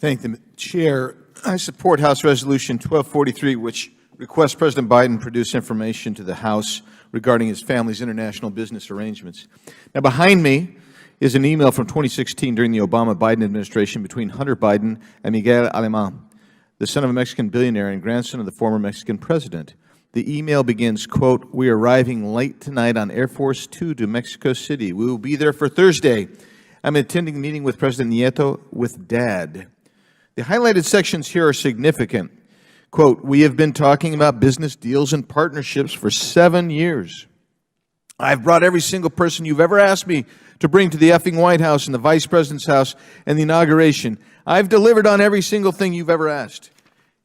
Thank the Chair. I support House Resolution 1243, which requests President Biden produce information to the House regarding his family's international business arrangements. Now, behind me is an email from 2016 during the Obama-Biden administration between Hunter Biden and Miguel Alemán, the son of a Mexican billionaire and grandson of the former Mexican president. The email begins, quote, "We are arriving late tonight on Air Force 2 to Mexico City. We will be there for Thursday. I'm attending a meeting with President Nieto with Dad." The highlighted sections here are significant. Quote, "We have been talking about business deals and partnerships for 7 years. I've brought every single person you've ever asked me to bring to the effing White House and the Vice President's house and the inauguration. I've delivered on every single thing you've ever asked."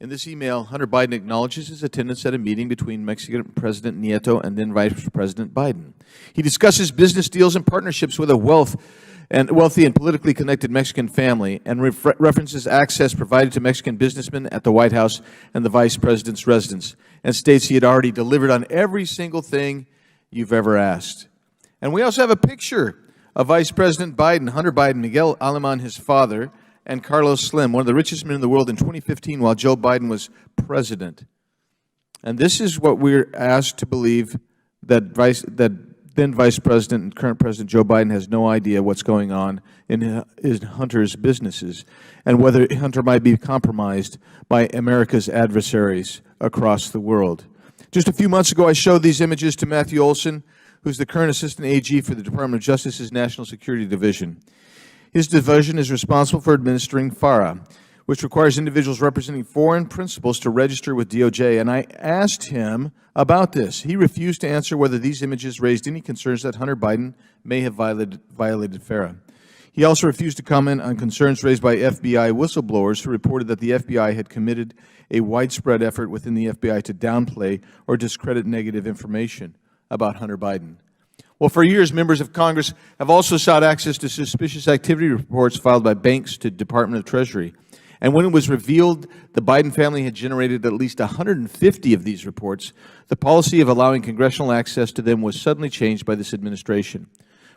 In this email, Hunter Biden acknowledges his attendance at a meeting between Mexican President Nieto and then Vice President Biden. He discusses business deals and partnerships with a wealthy and politically connected Mexican family, and references access provided to Mexican businessmen at the White House and the Vice President's residence, and states he had already delivered on every single thing you've ever asked. And we also have a picture of Vice President Biden, Hunter Biden, Miguel Alemán, his father, and Carlos Slim, one of the richest men in the world, in 2015 while Joe Biden was president. And this is what we're asked to believe, that then Vice President and current President Joe Biden has no idea what's going on in Hunter's businesses and whether Hunter might be compromised by America's adversaries across the world. Just a few months ago, I showed these images to Matthew Olson, who's the current Assistant AG for the Department of Justice's National Security Division. His division is responsible for administering FARA, which requires individuals representing foreign principals to register with DOJ, and I asked him about this. He refused to answer whether these images raised any concerns that Hunter Biden may have violated FARA. He also refused to comment on concerns raised by FBI whistleblowers who reported that the FBI had committed a widespread effort within the FBI to downplay or discredit negative information about Hunter Biden. Well, for years, members of Congress have also sought access to suspicious activity reports filed by banks to Department of Treasury. And when it was revealed the Biden family had generated at least 150 of these reports, the policy of allowing congressional access to them was suddenly changed by this administration.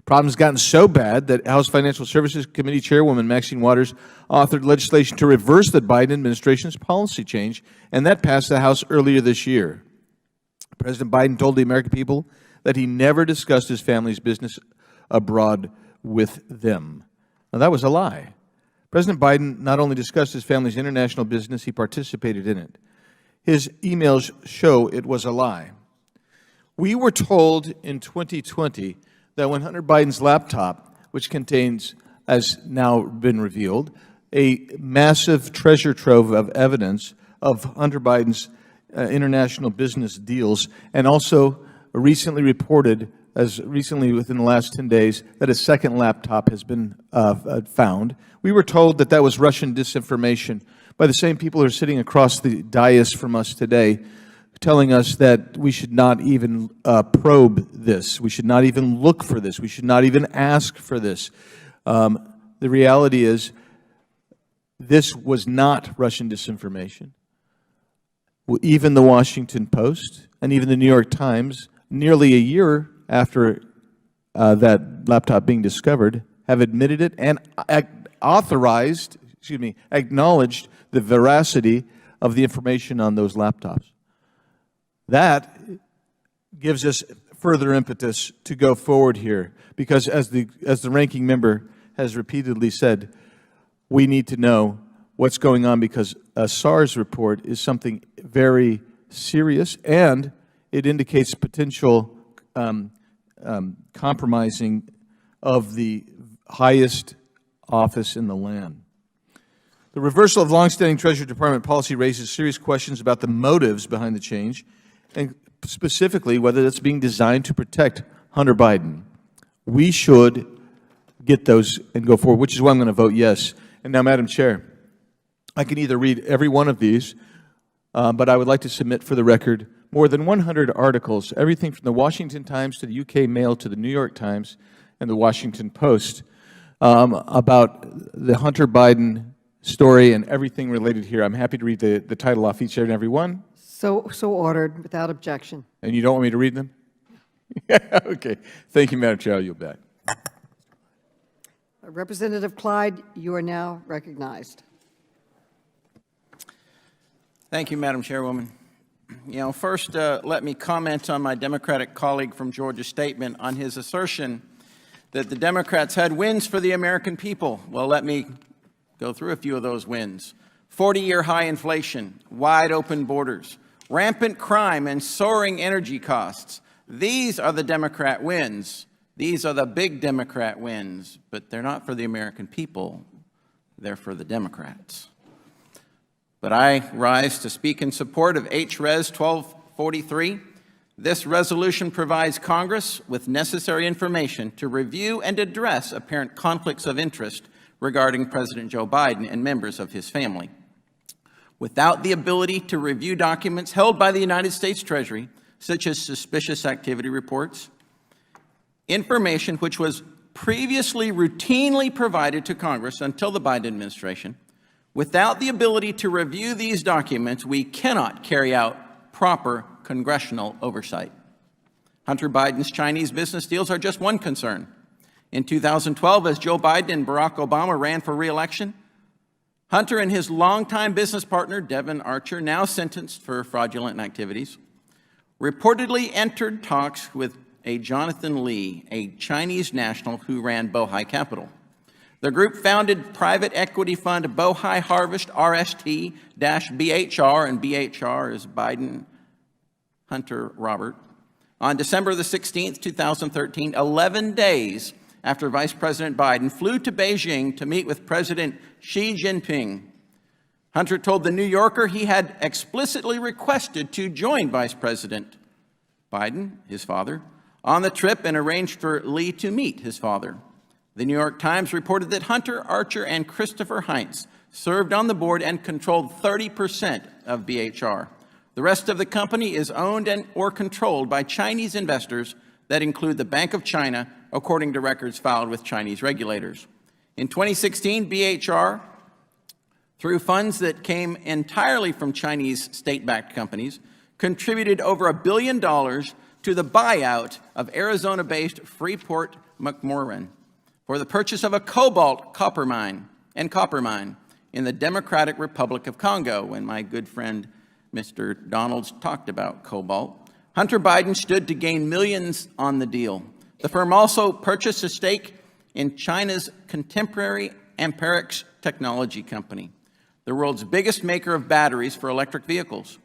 Problems gotten so bad that House Financial Services Committee Chairwoman Maxine Waters authored legislation to reverse the Biden administration's policy change, and that passed the House earlier this year. President Biden told the American people that he never discussed his family's business abroad with them. Now, that was a lie. President Biden not only discussed his family's international business, he participated in it. His emails show it was a lie. We were told in 2020 that when Hunter Biden's laptop, which contains, as now been revealed, a massive treasure trove of evidence of Hunter Biden's international business deals, and also recently reported, as recently within the last 10 days, that a second laptop has been found. We were told that that was Russian disinformation by the same people who are sitting across the dais from us today, telling us that we should not even probe this. We should not even look for this. We should not even ask for this. The reality is, this was not Russian disinformation. Well, even the Washington Post and even the New York Times, nearly a year after that laptop being discovered, have admitted it and acknowledged the veracity of the information on those laptops. That gives us further impetus to go forward here, because as the ranking member has repeatedly said, we need to know what's going on, because a SARS report is something very serious, and it indicates potential compromising of the highest office in the land. The reversal of longstanding Treasury Department policy raises serious questions about the motives behind the change, and specifically whether it's being designed to protect Hunter Biden. We should get those and go forward, which is why I'm going to vote yes. And now, Madam Chair, I can either read every one of these, but I would like to submit for the record more than 100 articles, everything from the Washington Times to the UK Mail to the New York Times and the Washington Post, about the Hunter Biden story and everything related here. I'm happy to read the title off each and every one. So ordered, without objection. And you don't want me to read them? Okay. Thank you, Madam Chair. I'll yield back. Representative Clyde, you are now recognized. Thank you, Madam Chairwoman. First, let me comment on my Democratic colleague from Georgia's statement on his assertion that the Democrats had wins for the American people. Well, let me go through a few of those wins. 40-year high inflation, wide open borders, rampant crime, and soaring energy costs. These are the Democrat wins. These are the big Democrat wins, but they're not for the American people. They're for the Democrats. But I rise to speak in support of HRES 1243. This resolution provides Congress with necessary information to review and address apparent conflicts of interest regarding President Joe Biden and members of his family. Without the ability to review documents held by the United States Treasury, such as suspicious activity reports, information which was previously routinely provided to Congress until the Biden administration, without the ability to review these documents, we cannot carry out proper congressional oversight. Hunter Biden's Chinese business deals are just one concern. In 2012, as Joe Biden and Barack Obama ran for re-election, Hunter and his longtime business partner, Devon Archer, now sentenced for fraudulent activities, reportedly entered talks with a Jonathan Lee, a Chinese national who ran Bohai Capital. The group founded private equity fund Bohai Harvest RST-BHR, and BHR is Biden, Hunter, Robert, on December the 16th, 2013, 11 days after Vice President Biden flew to Beijing to meet with President Xi Jinping. Hunter told The New Yorker he had explicitly requested to join Vice President Biden, his father, on the trip and arranged for Lee to meet his father. The New York Times reported that Hunter, Archer, and Christopher Heinz served on the board and controlled 30% of BHR. The rest of the company is owned or controlled by Chinese investors that include the Bank of China, according to records filed with Chinese regulators. In 2016, BHR, through funds that came entirely from Chinese state-backed companies, contributed over $1 billion to the buyout of Arizona-based Freeport-McMoRan for the purchase of a copper mine in the Democratic Republic of Congo, when my good friend Mr. Donalds talked about cobalt. Hunter Biden stood to gain millions on the deal. The firm also purchased a stake in China's contemporary Amperex technology company, the world's biggest maker of batteries for electric vehicles.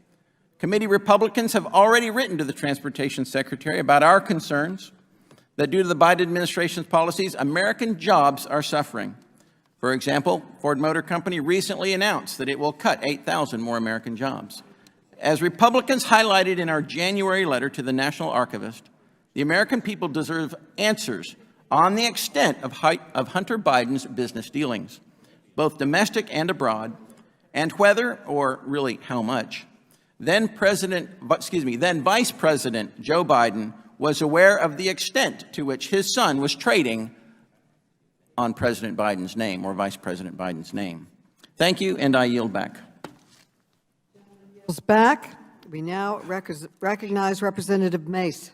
Committee Republicans have already written to the Transportation Secretary about our concerns that due to the Biden administration's policies, American jobs are suffering. For example, Ford Motor Company recently announced that it will cut 8,000 more American jobs. As Republicans highlighted in our January letter to the National Archivist, the American people deserve answers on the extent of Hunter Biden's business dealings, both domestic and abroad, and whether, or really how much, then Vice President Joe Biden was aware of the extent to which his son was trading on President Biden's name or Vice President Biden's name. Thank you, and I yield back. Yields back. We now recognize Representative Mace.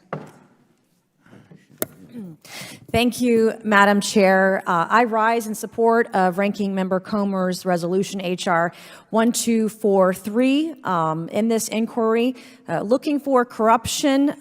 Thank you, Madam Chair. I rise in support of Ranking Member Comer's resolution H.R. 1243 in this inquiry. Looking for corruption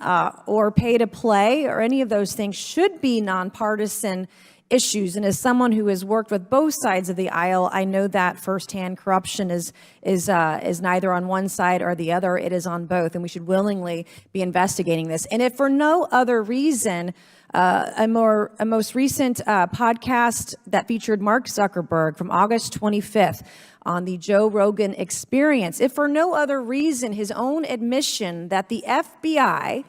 or pay to play or any of those things should be nonpartisan issues. And as someone who has worked with both sides of the aisle, I know that firsthand. Corruption is neither on one side or the other. It is on both, and we should willingly be investigating this. And if for no other reason, a most recent podcast that featured Mark Zuckerberg from August 25th on the Joe Rogan Experience, if for no other reason, his own admission that the FBI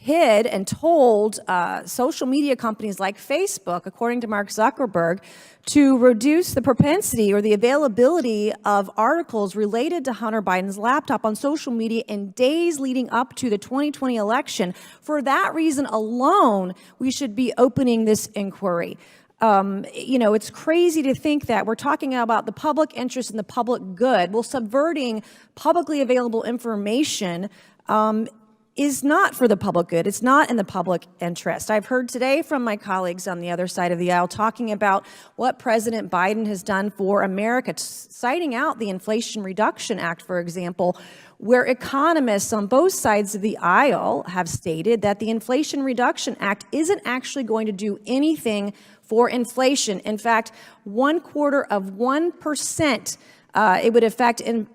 hid and told social media companies like Facebook, according to Mark Zuckerberg, to reduce the propensity or the availability of articles related to Hunter Biden's laptop on social media in days leading up to the 2020 election. For that reason alone, we should be opening this inquiry. It's crazy to think that we're talking about the public interest and the public good. Well, subverting publicly available information is not for the public good. It's not in the public interest. I've heard today from my colleagues on the other side of the aisle talking about what President Biden has done for America, citing out the Inflation Reduction Act, for example, where economists on both sides of the aisle have stated that the Inflation Reduction Act isn't actually going to do anything for inflation. In fact, 0.25%, it would affect, it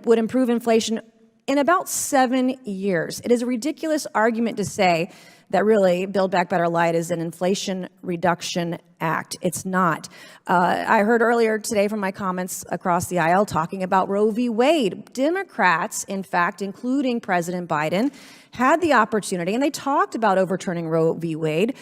would improve inflation in about 7 years. It is a ridiculous argument to say that really Build Back Better Light is an Inflation Reduction Act. It's not. I heard earlier today from my comments across the aisle talking about Roe v. Wade. Democrats, in fact, including President Biden, had the opportunity, and they talked about overturning Roe v. Wade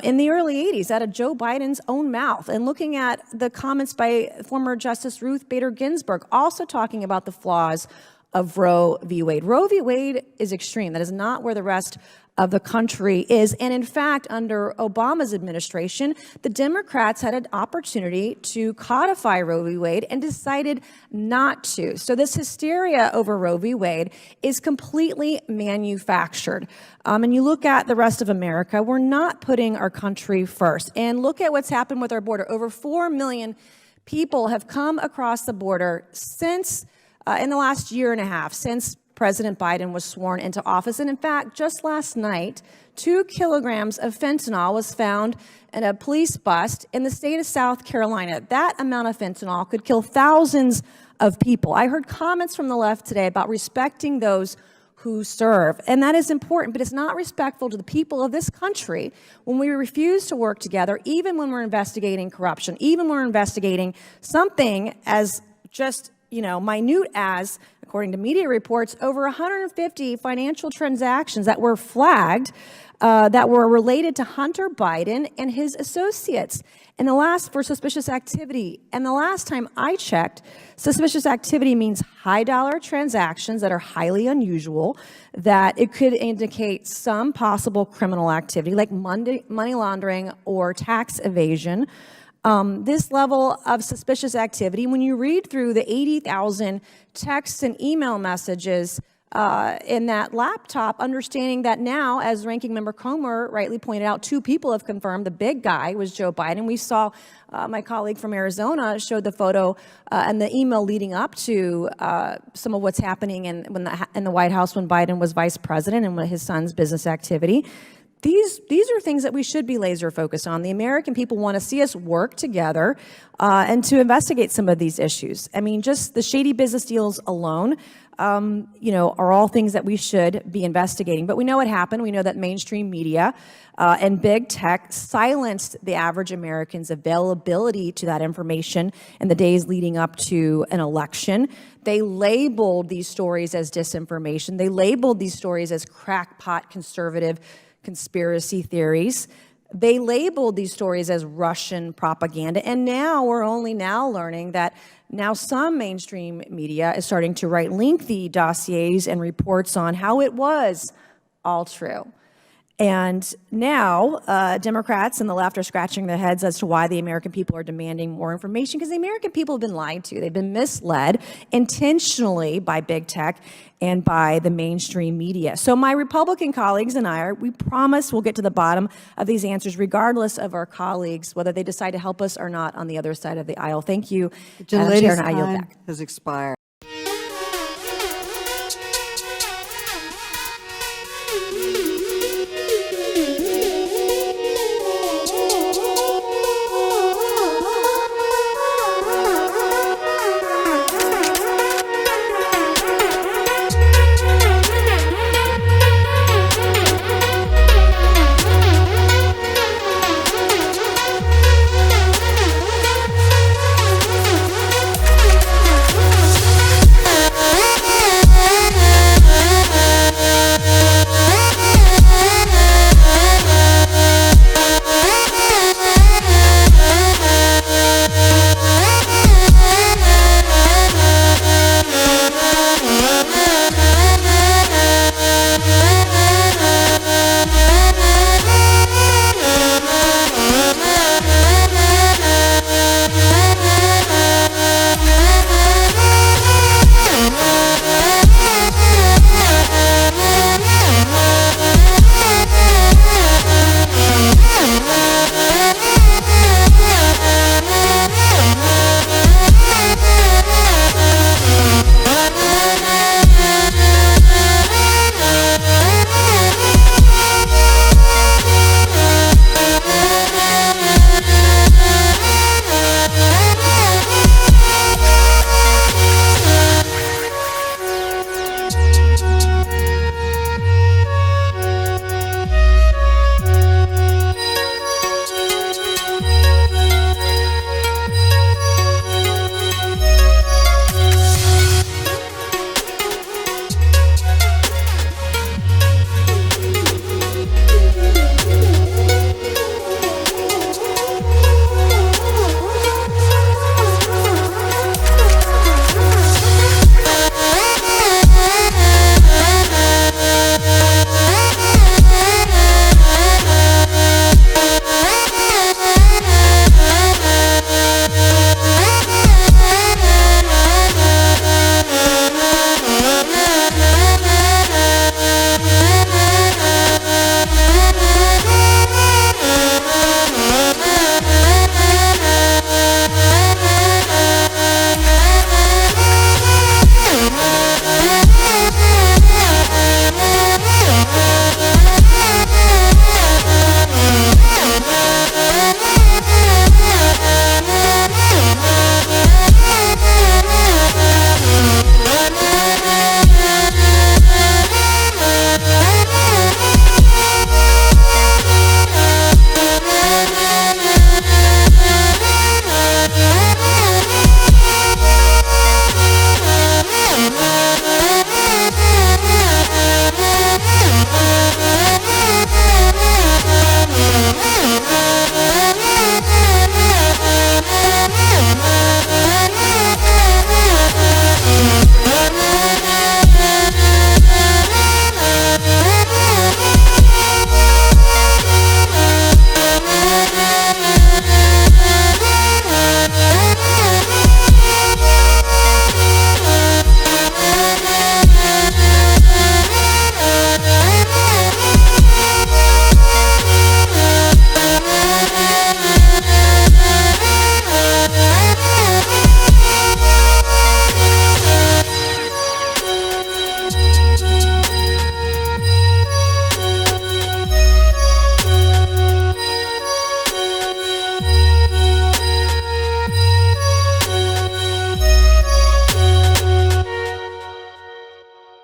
in the early 80s out of Joe Biden's own mouth. And looking at the comments by former Justice Ruth Bader Ginsburg, also talking about the flaws of Roe v. Wade. Roe v. Wade is extreme. That is not where the rest of the country is. And in fact, under Obama's administration, the Democrats had an opportunity to codify Roe v. Wade and decided not to. So this hysteria over Roe v. Wade is completely manufactured. And you look at the rest of America, we're not putting our country first. And look at what's happened with our border. Over 4 million people have come across the border since in the last year and a half, since President Biden was sworn into office. And in fact, just last night, 2 kilograms of fentanyl was found in a police bust in the state of South Carolina. That amount of fentanyl could kill thousands of people. I heard comments from the left today about respecting those who serve, and that is important, but it's not respectful to the people of this country when we refuse to work together, even when we're investigating corruption, even when we're investigating something as just minute as, according to media reports, over 150 financial transactions that were flagged that were related to Hunter Biden and his associates. And for suspicious activity. And the last time I checked, suspicious activity means high dollar transactions that are highly unusual, that it could indicate some possible criminal activity like money laundering or tax evasion. This level of suspicious activity, when you read through the 80,000 texts and email messages in that laptop, understanding that now, as Ranking Member Comer rightly pointed out, 2 people have confirmed the big guy was Joe Biden. We saw my colleague from Arizona showed the photo and the email leading up to some of what's happening in the White House when Biden was vice president and his son's business activity. These are things that we should be laser focused on. The American people want to see us work together and to investigate some of these issues. I mean, just the shady business deals alone, are all things that we should be investigating. But we know what happened. We know that mainstream media and big tech silenced the average American's availability to that information in the days leading up to an election. They labeled these stories as disinformation. They labeled these stories as crackpot conservative conspiracy theories. They labeled these stories as Russian propaganda. And now we're only now learning that now some mainstream media is starting to write lengthy dossiers and reports on how it was all true. And now Democrats and the left are scratching their heads as to why the American people are demanding more information, because the American people have been lied to. They've been misled intentionally by big tech and by the mainstream media. So my Republican colleagues and we promise we'll get to the bottom of these answers, regardless of our colleagues, whether they decide to help us or not on the other side of the aisle. Thank you, The Madam Chair, lady's and I yield time back. has expired.